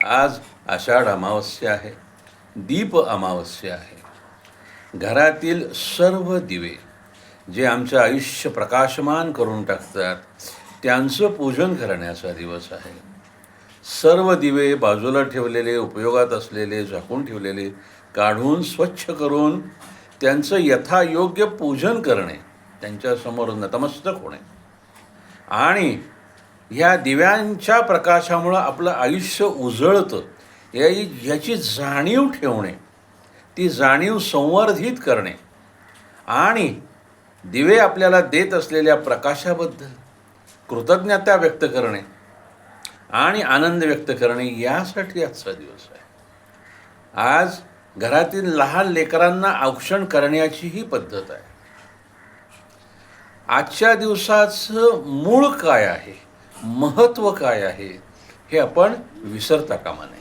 आज आषाढ अमावस्या आहे, दीप अमावस्या आहे. घरातील सर्व दिवे जे आमचं आयुष्य प्रकाशमान करून टाकतात त्यांचं पूजन करण्याचा दिवस आहे. सर्व दिवे बाजूला ठेवलेले, उपयोगात असलेले, झाकून ठेवलेले काढून स्वच्छ करून त्यांचं यथायोग्य पूजन करणे, त्यांच्यासमोर नतमस्तक होणे आणि ह्या दिव्यांच्या प्रकाशामुळं आपलं आयुष्य उजळतं याची जाणीव ठेवणे, ती जाणीव संवर्धित करणे आणि दिवे आपल्याला देत असलेल्या प्रकाशाबद्दल कृतज्ञता व्यक्त करणे आणि आनंद व्यक्त करणे यासाठी आजचा दिवस आहे. आज घरातील लहान लेकरांना औक्षण करण्याचीही पद्धत आहे. आजच्या दिवसाचं मूळ काय आहे, महत्त्व काय आहे हे आपण विसरता कामा नये.